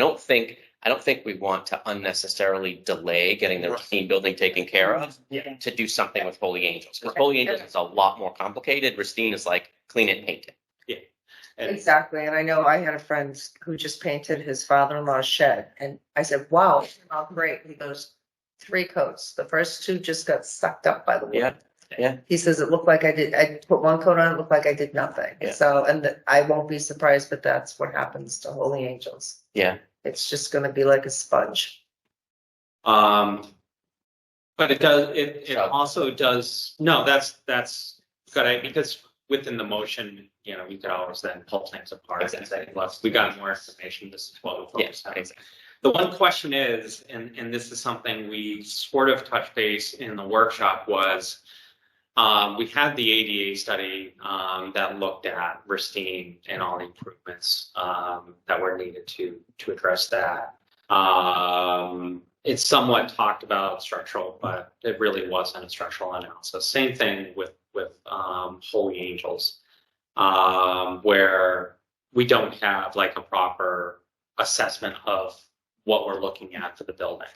I don't think we want to unnecessarily delay getting the Racine building taken care of to do something with Holy Angels. Because Holy Angels is a lot more complicated. Racine is like clean and paint it. And Exactly. And I know I had a friend who just painted his father-in-law's shed. And I said, wow, oh, great. He goes, 3 coats. The first 2 just got sucked up by the wind. Yeah. He says, it looked like I put 1 coat on, it looked like I did nothing. Yeah. So, and I won't be surprised, but that's what happens to Holy Angels. Yeah. It's just going to be like a sponge. but it So- also does, no, that's good, because within the motion, we could always then pull things apart and say, well, we got more information, this is what we focus on. Exactly. The one question is, and this is something we sort of touched base in the workshop, was we had the ADA study that looked at Racine and all the improvements that were needed to address that. it's somewhat talked about structural, but it really wasn't a structural analysis. Same thing with Holy Angels, where we don't have like a proper assessment of what we're looking at for the building.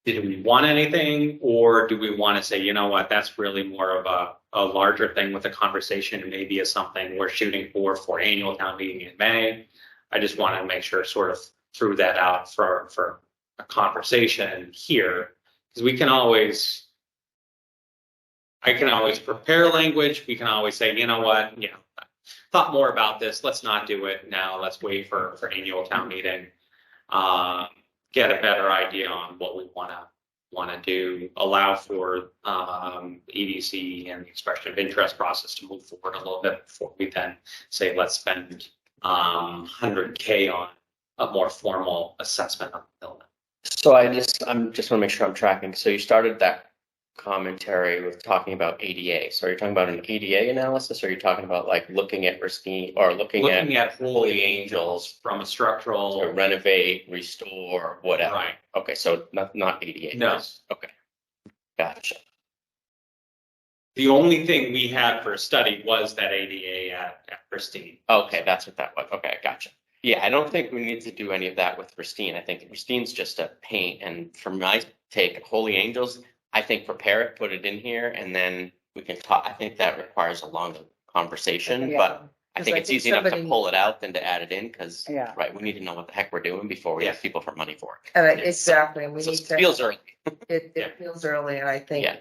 Do we want anything, or do we want to say, you know what, that's really more of a larger thing with a conversation, and maybe is something we're shooting for annual town meeting in May. I just want to make sure sort of threw that out for a conversation here, because I can always prepare language. We can always say, you know what, thought more about this. Let's not do it now. Let's wait for annual town meeting. Get a better idea on what we want to do, allow for EDC and the expression of interest process to move forward a little bit before we then say, let's spend $100K on a more formal assessment of the building. So I'm just want to make sure I'm tracking. So you started that commentary with talking about ADA. So are you talking about an ADA analysis, or are you talking about like looking at Racine or looking at Holy Angels from a structural to renovate, restore, whatever? Right. Okay, so not ADA. No. Okay, gotcha. The only thing we had for a study was that ADA at Christine. Okay, that's what that was. Okay, gotcha. Yeah, I don't think we need to do any of that with Christine. I think Christine's just a paint, and from my take, Holy Angels, I think prepare it, put it in here, and then we can talk. I think that requires a longer conversation, Yeah. but I think it's easy enough to somebody- pull it out than to add it in, because, Yeah. right, we need to know what the heck we're doing before we ask people for money for it. Exactly, and we So need it to, feels early. it yeah. feels early, and I think Yeah.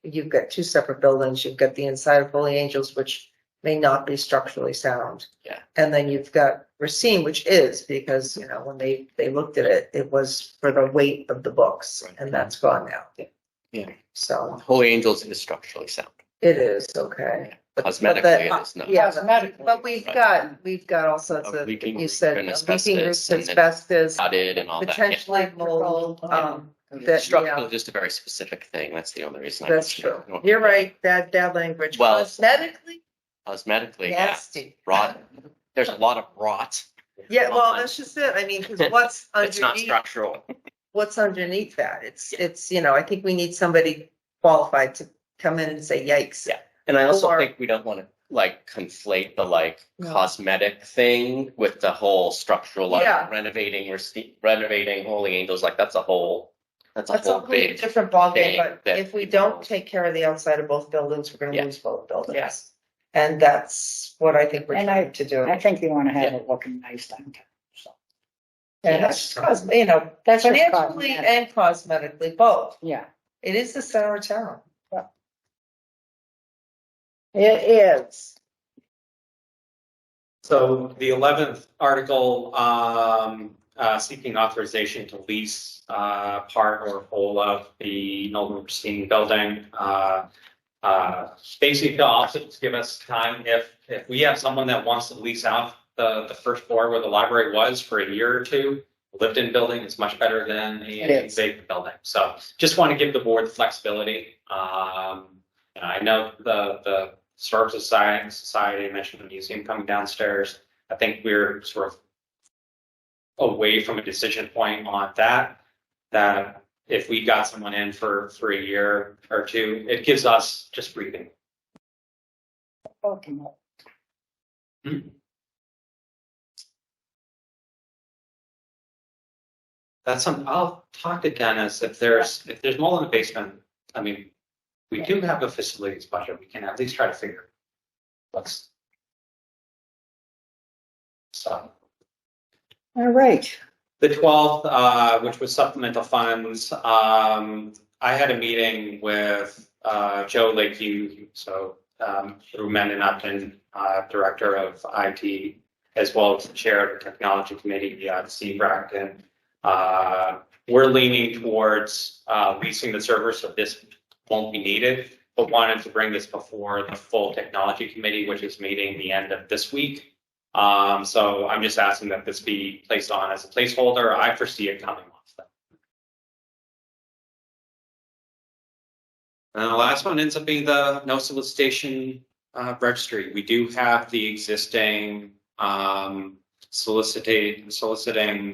you've got two separate buildings. You've got the inside of Holy Angels, which may not be structurally sound. Yeah. And then you've got Racine, which is, because, when they looked at it, it was for the weight of the books, Right. and that's gone now. Yeah. So Holy Angels is structurally sound. it is, okay. But Cosmetically, that- it is not. Yeah, Cosmetically. but we've got all sorts Of of, leaking you roof said, and leaking roof, asbestos and then asbestos, Potted and all that. Yeah. potentially mold, that, Structural yeah, is just a very specific thing. That's the only reason. I that's mentioned true. it. You're right, that language, Well- cosmetically Cosmetically, yeah. nasty. Rot. There's a lot of rot. Yeah, well, that's just it. I mean, because what's It's not underneath, structural. what's underneath that? It's, I think we need somebody qualified to come in and say, yikes. Yeah. And I also Or- think we don't want to like conflate the like No. cosmetic thing with the whole structural, like Yeah. renovating Holy Angels. Like that's a whole That's a whole whole big different ballgame, thing but that if we people- don't take care of the outside of both buildings, we're Yeah. gonna lose both buildings. Yes. And that's what I think we're And trying to do. I think you want to have it looking nice downtown, so. And that's, That's just financially cosmetic. and cosmetically, both. Yeah, It is the center of town. it is. So the 11th article, seeking authorization to lease part or whole of the Nolan Christine building. Basically, the office give us time if we have someone that wants to lease out the first floor where the library was for a year or two. Lived-in building is much better than It a is. vacant building. So just want to give the board flexibility. I know the Historical Society mentioned the museum coming downstairs. I think we're sort of away from a decision point on that if we got someone in for a year or two, it gives us just breathing. That's something I'll talk to Dennis if there's mold in the basement. I mean, we do have a facilities budget. We can at least try to figure. Let's. So. All right. The 12th, which was supplemental funds, I had a meeting with Joe Lakeview, so through Mendon Upton, Director of IT, as well as the Chair of the Technology Committee, Steve Bracton. We're leaning towards leasing the server, so this won't be needed, but wanted to bring this before the full Technology Committee, which is meeting the end of this week. So I'm just asking that this be placed on as a placeholder. I foresee it coming off. And the last one ends up being the no solicitation registry. We do have the existing soliciting,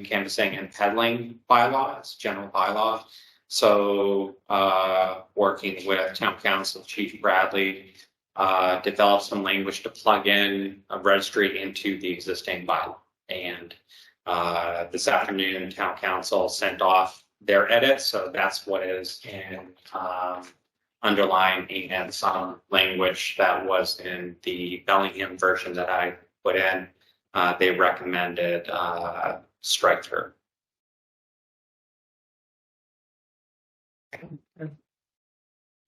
canvassing and peddling bylaws, general bylaw. So, working with town council, Chief Bradley, developed some language to plug in a registry into the existing bylaw. And, this afternoon, town council sent off their edits, so that's what is in, underlined and some language that was in the Bellingham version that I put in. They recommended, strike through.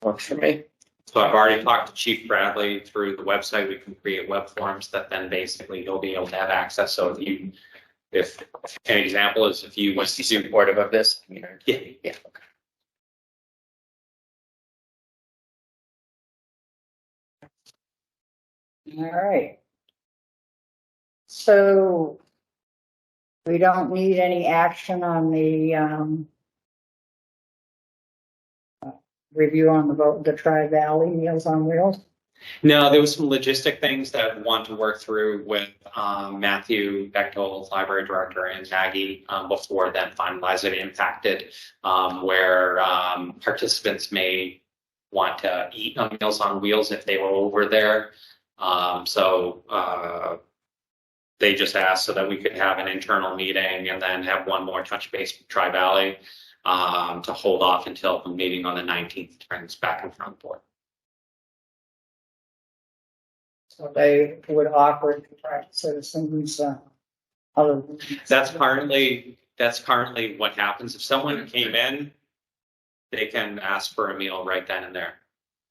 Works for me. So I've already talked to Chief Bradley through the website. We can create web forms that then basically you'll be able to have access. So if an example is if you Was he supportive of this? Yeah. Yeah. All right. So we don't need any action on the review on the vote, the Tri-Valley Meals on Wheels. No, there was some logistic things that I want to work through with Matthew Bechtold, library director, and Maggie before then finalize it impacted where participants may want to eat on Meals on Wheels if they were over there. So they just asked so that we could have an internal meeting and then have one more touch base with Tri-Valley to hold off until the meeting on the 19th turns back in front of the board. So they would offer it to private citizens, other than. That's currently what happens. If someone came in, they can ask for a meal right then and there.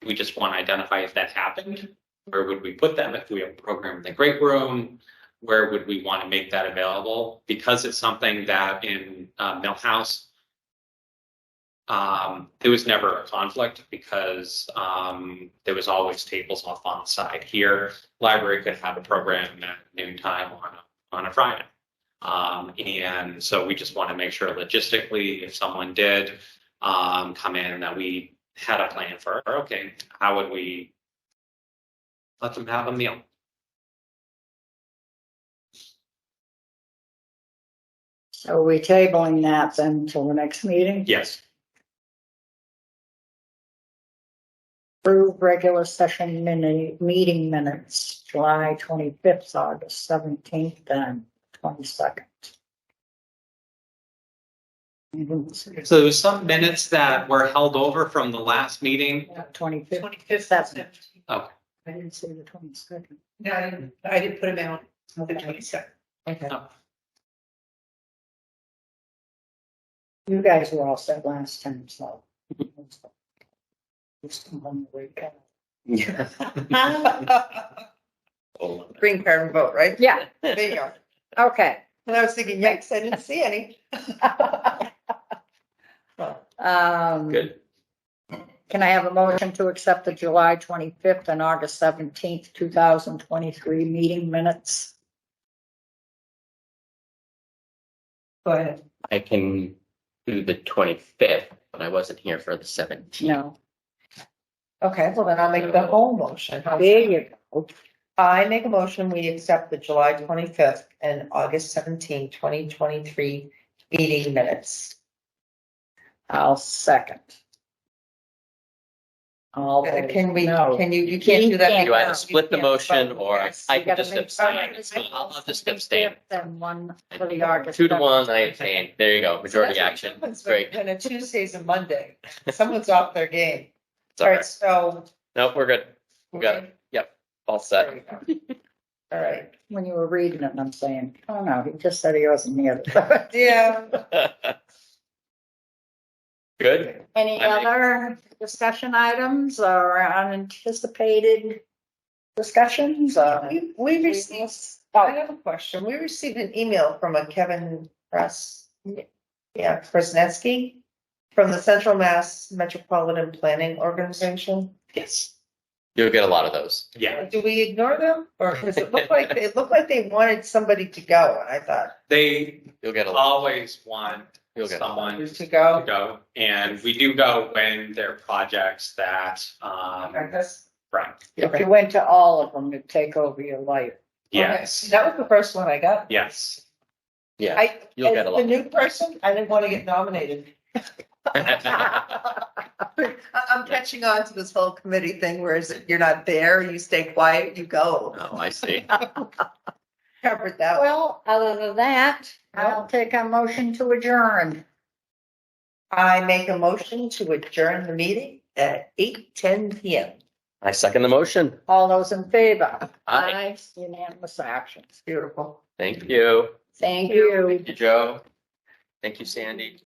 We just want to identify if that happened. Where would we put them? If we have a program in the great room, where would we want to make that available? Because it's something that in Millhouse, there was never a conflict because there was always tables off on the side. Here, library could have a program at noontime on a Friday. And so we just want to make sure logistically, if someone did come in, that we had a plan for, okay, how would we let them have a meal? So are we tabling that then until the next meeting? Yes. Approve regular session meeting minutes, July 25th, August 17th, and 22nd. So there was some minutes that were held over from the last meeting. 25th. 25th, That's that's it. Okay. I didn't say the 22nd. No, I didn't put them out on the Okay. 22nd. Okay. Oh. You guys were all set last time, so. Just come home the weekend. Yeah. Green card and vote, right? Yeah, There you go. okay. And I was thinking, yikes, I didn't see any. Good. Can I have a motion to accept the July 25th and August 17th, 2023 meeting minutes? Go ahead. I can do the 25th, but I wasn't here for the 17th. No, Okay, well then I'll make the whole motion. there you go. I make a motion, we accept the July 25th and August 17th, 2023 meeting minutes. I'll second. All those- Can we, no. can you can't do that. Do I No, split the you can't, motion but or yes, I You can gotta just make- abstain? I'll just abstain. Then one for the August. 2-1, I abstain. There you go. Majority action. Great. When a Tuesday's a Monday, someone's off their game. It's All all right, right. so. Nope, we're good. We got it. Yep. All There set. you go. All right, When you were reading it, I'm saying, oh no, he just said he wasn't here. yeah. Good. Any I make- other discussion items or unanticipated discussions? We received, I have a question. We received an email from a Kevin Krasnetsky from the Central Mass Metropolitan Planning Organization. Yes. You'll get a lot of those. Yeah. Do we ignore them? Or does it look like, they wanted somebody to go, and I thought, They You'll get a lot. always want You'll get a lot. someone to to go? go, and we do go when there are projects that, right. If you went to all of them, it'd take over your life. Yes, Okay, that was the first one I got. yes. Yeah, I, you'll get as a the lot. new person, I didn't want to get nominated. I'm catching on to this whole committee thing, whereas you're not there, you stay quiet, you go. Oh, I see. Covered that. Well, other than that, I'll take a motion to adjourn. I make a motion to adjourn the meeting at 8:10 PM. I second the motion. All those in favor? Aye. Unanimous actions. Beautiful. Thank you. Thank you. Thank you, Joe. Thank you, Sandy.